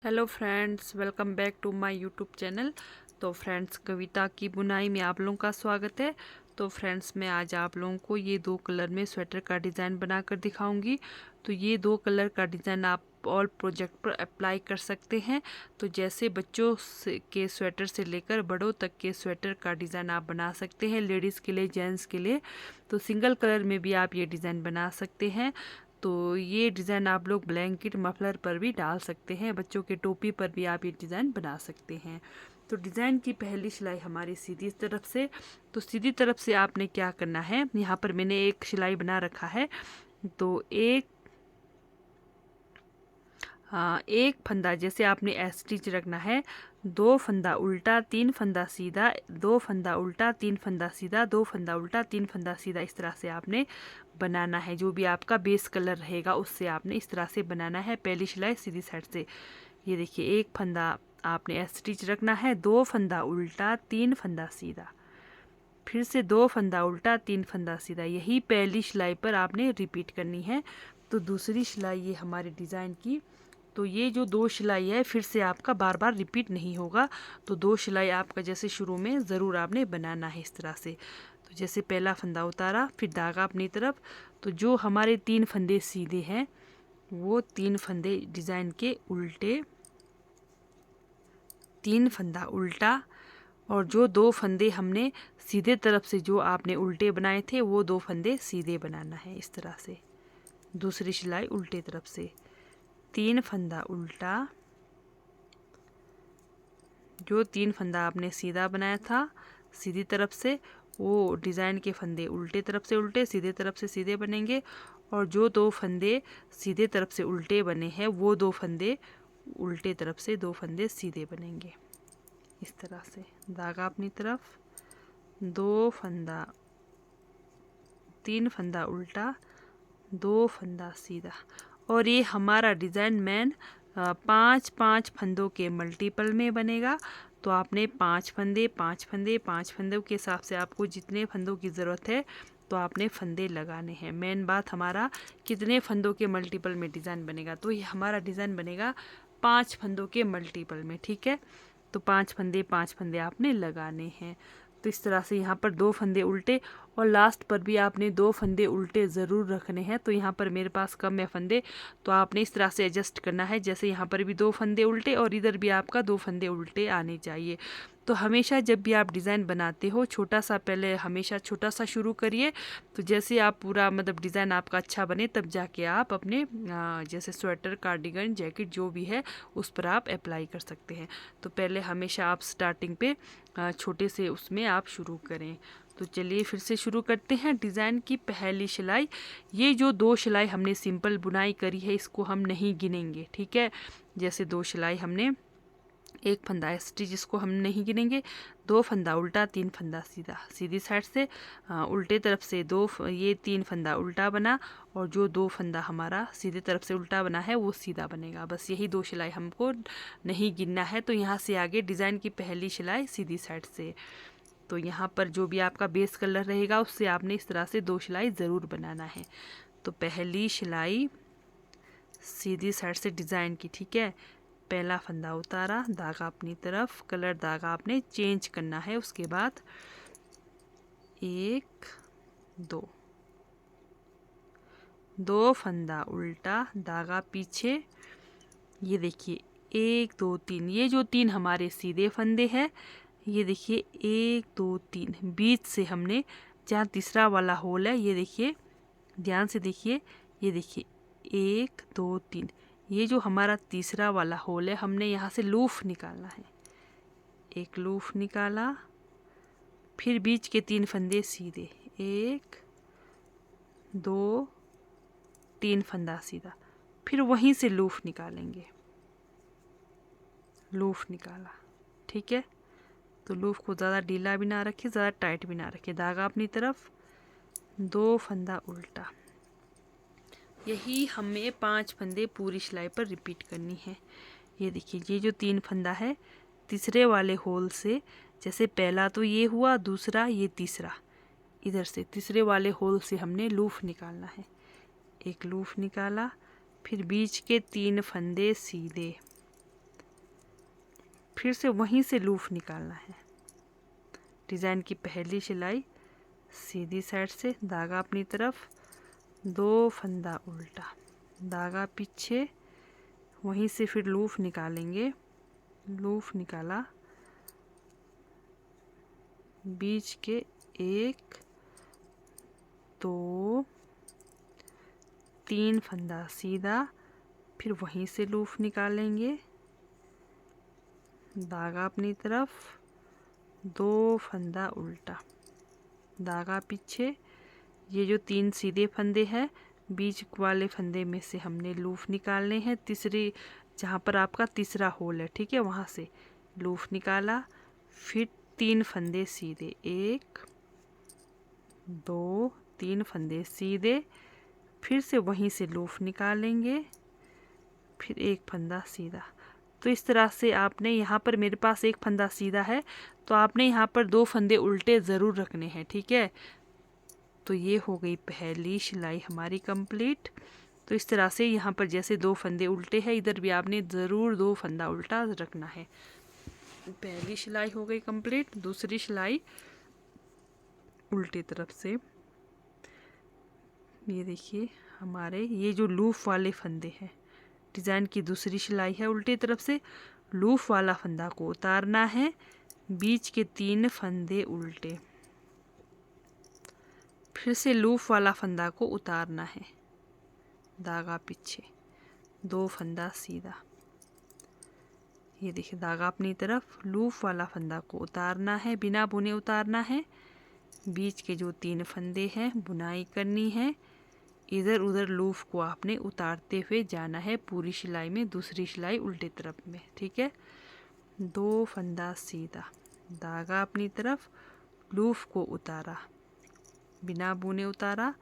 Hello friends, welcome back to my YouTube channel. तो friends, कविता की बुनाई में आप लोगों का स्वागत है। तो फ्रेंड्स, मैं आज आप लोगों को ये दो कलर में स्वेटर का डिज़ाइन बनाकर दिखाऊंगी। तो ये दो कलर का डिज़ाइन आप ऑल प्रोजेक्ट पर अप्लाई कर सकते हैं। तो जैसे बच्चों के स्वेटर से लेकर बड़ों तक के स्वेटर का डिज़ाइन आप बना सकते हैं, लेडीज़ के लिए, जेंट्स के लिए। तो सिंगल कलर में भी आप ये डिज़ाइन बना सकते हैं। तो ये डिज़ाइन आप लोग ब्लैंकेट, मफलर पर भी डाल सकते हैं, बच्चों के टोपी पर भी आप ये डिज़ाइन बना सकते हैं। तो डिज़ाइन की पहली सिलाई हमारी सीधी तरफ से। तो सीधी तरफ से आपने क्या करना है, यहाँ पर मैंने एक सिलाई बना रखा है। तो एक फंदा जैसे आपने एस स्टिच रखना है, दो फंदा उल्टा, तीन फंदा सीधा, दो फंदा उल्टा, तीन फंदा सीधा, दो फंदा उल्टा, तीन फंदा सीधा, इस तरह से आपने बनाना है। जो भी आपका बेस कलर रहेगा उससे आपने इस तरह से बनाना है। पहली सिलाई सीधी साइड से, ये देखिए, एक फंदा आपने एस स्टिच रखना है, दो फंदा उल्टा, तीन फंदा सीधा, फिर से दो फंदा उल्टा, तीन फंदा सीधा, यही पहली सिलाई पर आपने रिपीट करनी है। तो दूसरी सिलाई ये हमारे डिज़ाइन की। तो ये जो दो सिलाई है फिर से आपका बार बार रिपीट नहीं होगा। तो दो सिलाई आपका जैसे शुरू में ज़रूर आपने बनाना है इस तरह से। तो जैसे पहला फंदा उतारा, फिर धागा अपनी तरफ। तो जो हमारे तीन फंदे सीधे हैं वो तीन फंदे डिज़ाइन के उल्टे, तीन फंदा उल्टा, और जो दो फंदे हमने सीधे तरफ से जो आपने उल्टे बनाए थे वो दो फंदे सीधे बनाना है इस तरह से। दूसरी सिलाई उल्टे तरफ से, तीन फंदा उल्टा, जो तीन फंदा आपने सीधा बनाया था सीधी तरफ से, वो डिज़ाइन के फंदे उल्टे तरफ से उल्टे, सीधे तरफ से सीधे बनेंगे। और जो दो फंदे सीधे तरफ से उल्टे बने हैं वो दो फंदे उल्टे तरफ से, दो फंदे सीधे बनेंगे इस तरह से। धागा अपनी तरफ, दो फंदा, तीन फंदा उल्टा, दो फंदा सीधा। और ये हमारा डिज़ाइन मैन पाँच पाँच फंदों के मल्टीपल में बनेगा। तो आपने पांच फंदे, पांच फंदे, पांच फंदों के हिसाब से आपको जितने फंदों की ज़रूरत है तो आपने फंदे लगाने हैं। मेन बात हमारा कितने फंदों के मल्टीपल में डिज़ाइन बनेगा। तो ये हमारा डिज़ाइन बनेगा पांच फंदों के मल्टीपल में, ठीक है। तो पांच फंदे आपने लगाने हैं। तो इस तरह से यहाँ पर दो फंदे उल्टे, और लास्ट पर भी आपने दो फंदे उल्टे ज़रूर रखने हैं। तो यहाँ पर मेरे पास कम है फंदे, तो आपने इस तरह से एडजस्ट करना है। जैसे यहाँ पर भी दो फंदे उल्टे और इधर भी आपका दो फंदे उल्टे आने चाहिए। तो हमेशा जब भी आप डिज़ाइन बनाते हो छोटा सा, पहले हमेशा छोटा सा शुरू करिए। तो जैसे आप पूरा मतलब डिज़ाइन आपका अच्छा बने तब जाके आप अपने जैसे स्वेटर, कार्डिगन, जैकेट जो भी है उस पर आप अप्लाई कर सकते हैं। तो पहले हमेशा आप स्टार्टिंग पे छोटे से उसमें आप शुरू करें। तो चलिए फिर से शुरू करते हैं। डिज़ाइन की पहली सिलाई, ये जो दो सिलाई हमने सिंपल बुनाई करी है इसको हम नहीं गिनेंगे, ठीक है। जैसे दो सिलाई हमने, एक फंदा एसटी जिसको हम नहीं गिनेंगे, दो फंदा उल्टा, तीन फंदा सीधा, सीधी साइड से उल्टे तरफ से ये तीन फंदा उल्टा बना, और जो दो फंदा हमारा सीधे तरफ से उल्टा बना है वो सीधा बनेगा। बस यही दो सिलाई हमको नहीं गिनना है। तो यहाँ से आगे डिज़ाइन की पहली सिलाई सीधी साइड से। तो यहाँ पर जो भी आपका बेस कलर रहेगा उससे आपने इस तरह से दो सिलाई ज़रूर बनाना है। तो पहली सिलाई सीधी साइड से डिज़ाइन की, ठीक है। पहला फंदा उतारा, धागा अपनी तरफ, कलर धागा आपने चेंज करना है। उसके बाद एक, दो, दो फंदा उल्टा, धागा पीछे, ये देखिए, एक दो तीन, ये जो तीन हमारे सीधे फंदे हैं, ये देखिए एक दो तीन, बीच से हमने जहाँ तीसरा वाला होल है, ये देखिए, ध्यान से देखिए, ये देखिए एक दो तीन, ये जो हमारा तीसरा वाला होल है हमने यहाँ से लूफ निकालना है। एक लूफ निकाला, फिर बीच के तीन फंदे सीधे, एक, दो, तीन फंदा सीधा, फिर वहीं से लूफ निकालेंगे। लूफ निकाला, ठीक है। तो लूफ को ज़्यादा ढीला भी ना रखें, ज़्यादा टाइट भी ना रखें। धागा अपनी तरफ, दो फंदा उल्टा। यही हमें पांच फंदे पूरी सिलाई पर रिपीट करनी है। ये देखिए, ये जो तीन फंदा है तीसरे वाले होल से, जैसे पहला तो ये हुआ, दूसरा ये तीसरा, इधर से तीसरे वाले होल से हमने लूफ निकालना है। एक लूफ निकाला, फिर बीच के तीन फंदे सीधे, फिर से वहीं से लूप निकालना है। डिज़ाइन की पहली सिलाई सीधी साइड से, धागा अपनी तरफ, 2 फंदा उल्टा, धागा पीछे, वहीं से फिर लूप निकालेंगे। लूप निकाला, बीच के 1 2 3 फंदा सीधा, फिर वहीं से लूप निकालेंगे, धागा अपनी तरफ, 2 फंदा उल्टा, धागा पीछे। ये जो 3 सीधे फंदे हैं, बीच वाले फंदे में से हमने लूप निकालने हैं, तीसरी जहाँ पर आपका तीसरा होल है, ठीक है, वहाँ से लूप निकाला, फिर 3 फंदे सीधे, 1 2 3 फंदे सीधे, फिर से वहीं से लूप निकालेंगे, फिर 1 फंदा सीधा। तो इस तरह से आपने यहाँ पर, मेरे पास 1 फंदा सीधा है, तो आपने यहाँ पर 2 फंदे उल्टे ज़रूर रखने हैं, ठीक है। तो ये हो गई पहली सिलाई हमारी कंप्लीट। तो इस तरह से यहाँ पर जैसे 2 फंदे उल्टे हैं, इधर भी आपने ज़रूर 2 फंदा उल्टा रखना है। पहली सिलाई हो गई कंप्लीट। दूसरी सिलाई उल्टी तरफ से, ये देखिए हमारे ये जो लूप वाले फंदे हैं, डिज़ाइन की दूसरी सिलाई है, उल्टी तरफ से लूप वाला फंदा को उतारना है, बीच के 3 फंदे उल्टे, फिर से लूप वाला फंदा को उतारना है, धागा पीछे, 2 फंदा सीधा। ये देखिए धागा अपनी तरफ, लूप वाला फंदा को उतारना है, बिना बुने उतारना है, बीच के जो 3 फंदे हैं बुनाई करनी है, इधर उधर लूप को आपने उतारते हुए जाना है पूरी सिलाई में, दूसरी सिलाई उल्टे तरफ में, ठीक है। 2 फंदा सीधा, धागा अपनी तरफ, लूप को उतारा, बिना बुने उतारा,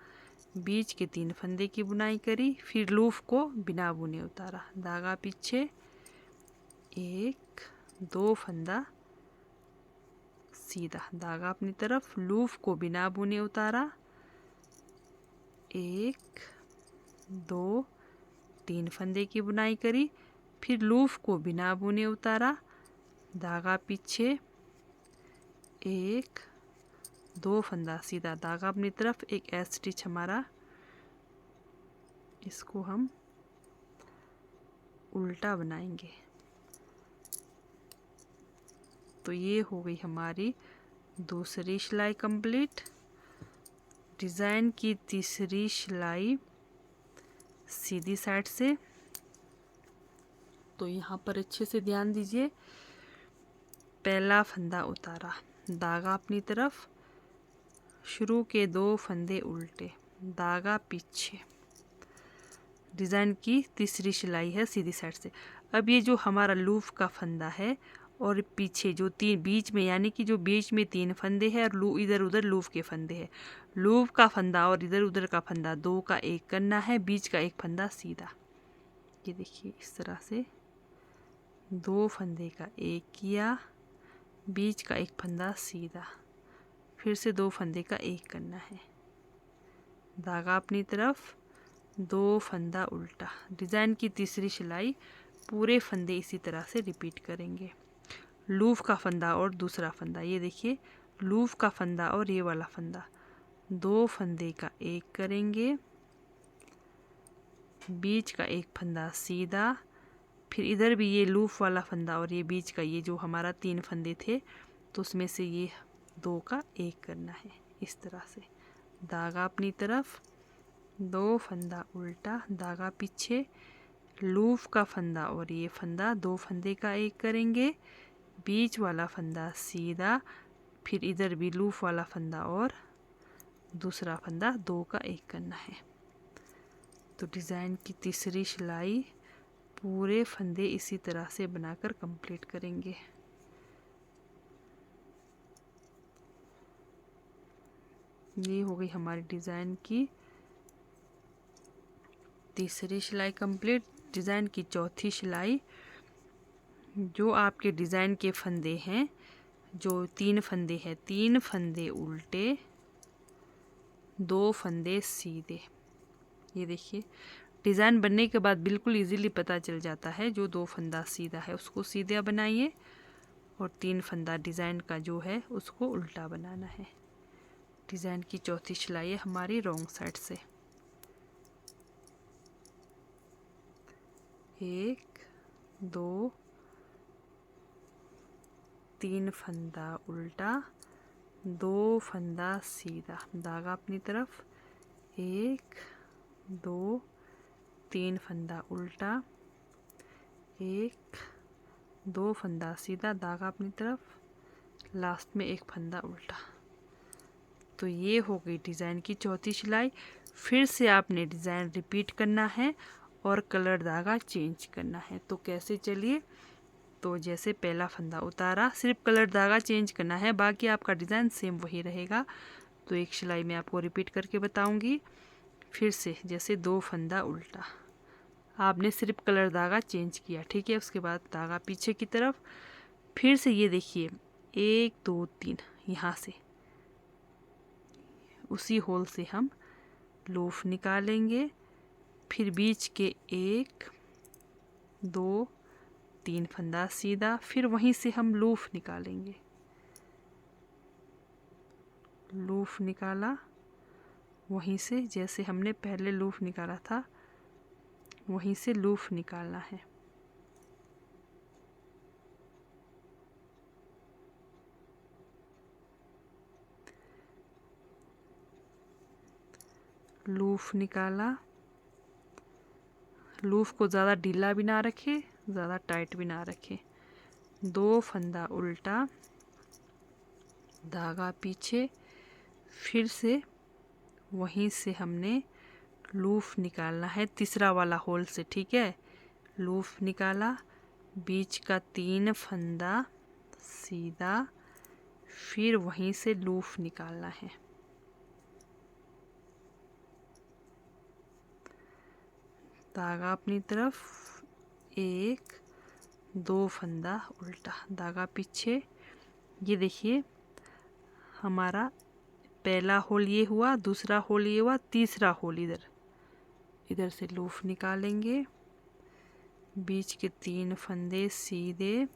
बीच के 3 फंदे की बुनाई करी, फिर लूप को बिना बुने उतारा, धागा पीछे, 1 2 फंदा सीधा, धागा अपनी तरफ, लूप को बिना बुने उतारा, 1 2 3 फंदे की बुनाई करी, फिर लूप को बिना बुने उतारा, धागा पीछे, 1 2 फंदा सीधा, धागा अपनी तरफ, एक एस स्टिच हमारा, इसको हम उल्टा बनाएंगे। तो ये हो गई हमारी दूसरी सिलाई कंप्लीट। डिज़ाइन की तीसरी सिलाई सीधी साइड से, तो यहाँ पर अच्छे से ध्यान दीजिए, पहला फंदा उतारा, धागा अपनी तरफ, शुरू के 2 फंदे उल्टे, धागा पीछे, डिज़ाइन की तीसरी सिलाई है सीधी साइड से। अब ये जो हमारा लूप का फंदा है और पीछे जो 3 बीच में, यानी कि जो बीच में 3 फंदे हैं और इधर उधर लूप के फंदे हैं, लूप का फंदा और इधर उधर का फंदा 2 का 1 करना है, बीच का 1 फंदा सीधा। ये देखिए इस तरह से 2 फंदे का 1 किया, बीच का 1 फंदा सीधा, फिर से 2 फंदे का 1 करना है, धागा अपनी तरफ, 2 फंदा उल्टा। डिज़ाइन की तीसरी सिलाई पूरे फंदे इसी तरह से रिपीट करेंगे, लूप का फंदा और दूसरा फंदा, ये देखिए लूप का फंदा और ये वाला फंदा, 2 फंदे का 1 करेंगे, बीच का 1 फंदा सीधा, फिर इधर भी ये लूप वाला फंदा और ये बीच का, ये जो हमारा 3 फंदे थे, तो उसमें से ये 2 का 1 करना है, इस तरह से, धागा अपनी तरफ, 2 फंदा उल्टा, धागा पीछे, लूप का फंदा और ये फंदा, 2 फंदे का 1 करेंगे, बीच वाला फंदा सीधा, फिर इधर भी लूप वाला फंदा और दूसरा फंदा 2 का 1 करना है। तो डिज़ाइन की तीसरी सिलाई पूरे फंदे इसी तरह से बनाकर कंप्लीट करेंगे। ये हो गई हमारी डिज़ाइन की तीसरी सिलाई कंप्लीट। डिज़ाइन की चौथी सिलाई, जो आपके डिज़ाइन के फंदे हैं, जो 3 फंदे हैं, 3 फंदे उल्टे, 2 फंदे सीधे। ये देखिए डिज़ाइन बनने के बाद बिल्कुल इजीली पता चल जाता है, जो 2 फंदा सीधा है उसको सीधा बनाइए और 3 फंदा डिज़ाइन का जो है उसको उल्टा बनाना है। डिज़ाइन की चौथी सिलाई है हमारी रॉन्ग साइड से। 1 2 3 फंदा उल्टा, 2 फंदा सीधा, धागा अपनी तरफ, 1 2 3 फंदा उल्टा, 1 2 फंदा सीधा, धागा अपनी तरफ, लास्ट में 1 फंदा उल्टा। तो ये हो गई डिज़ाइन की चौथी सिलाई। फिर से आपने डिज़ाइन रिपीट करना है और कलर धागा चेंज करना है। तो कैसे, चलिए। तो जैसे पहला फंदा उतारा, सिर्फ कलर धागा चेंज करना है, बाकी आपका डिज़ाइन सेम वही रहेगा। तो एक सिलाई में आपको रिपीट करके बताऊंगी। फिर से जैसे 2 फंदा उल्टा, आपने सिर्फ कलर धागा चेंज किया, ठीक है। उसके बाद धागा पीछे की तरफ, फिर से ये देखिए 1 2 3, यहाँ से उसी होल से हम लूप निकालेंगे। फिर बीच के 1 2 3 फंदा सीधा, फिर वहीं से हम लूप निकालेंगे। लूप निकाला वहीं से, जैसे हमने पहले लूप निकाला था वहीं से लूप निकालना है। लूप निकाला, लूप को ज़्यादा ढीला भी ना रखे, ज़्यादा टाइट भी ना रखे। 2 फंदा उल्टा, धागा पीछे, फिर से वहीं से हमने लूप निकालना है तीसरा वाला होल से, ठीक है। लूप निकाला, बीच का 3 फंदा सीधा, फिर वहीं से लूप निकालना है। धागा अपनी तरफ, 1 2 फंदा उल्टा, धागा पीछे। ये देखिए हमारा पहला होल ये हुआ, दूसरा होल ये हुआ, तीसरा होल इधर से लूप निकालेंगे। बीच के 3 फंदे सीधे,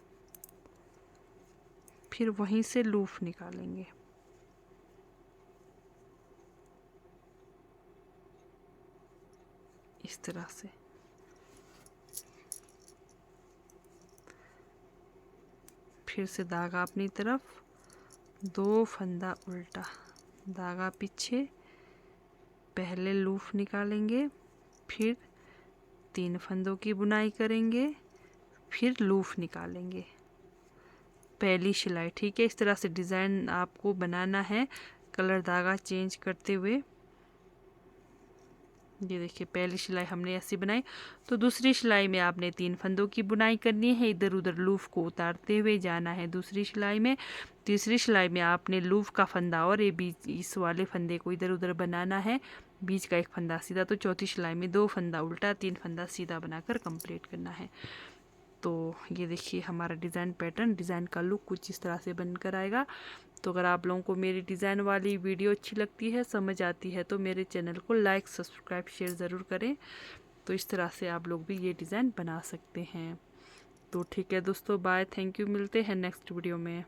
फिर वहीं से लूप निकालेंगे। इस तरह से फिर से धागा अपनी तरफ, 2 फंदा उल्टा, धागा पीछे, पहले लूप निकालेंगे, फिर 3 फंदों की बुनाई करेंगे, फिर लूप निकालेंगे। पहली सिलाई, ठीक है। इस तरह से डिज़ाइन आपको बनाना है कलर धागा चेंज करते हुए। ये देखिए पहली सिलाई हमने ऐसी बनाई। तो दूसरी सिलाई में आपने 3 फंदों की बुनाई करनी है, इधर उधर लूप को उतारते हुए जाना है दूसरी सिलाई में। तीसरी सिलाई में आपने लूप का फंदा और ये बीच इस वाले फंदे को इधर उधर बनाना है, बीच का 1 फंदा सीधा। तो चौथी सिलाई में 2 फंदा उल्टा, 3 फंदा सीधा बनाकर कंप्लीट करना है। तो ये देखिए हमारा डिज़ाइन पैटर्न, डिज़ाइन का लुक कुछ इस तरह से बनकर आएगा। तो अगर आप लोगों को मेरी डिज़ाइन वाली वीडियो अच्छी लगती है, समझ आती है, तो मेरे चैनल को लाइक सब्सक्राइब शेयर ज़रूर करें। तो इस तरह से आप लोग भी ये डिज़ाइन बना सकते हैं। तो ठीक है दोस्तों, बाय, थैंक यू, मिलते हैं नेक्स्ट वीडियो में।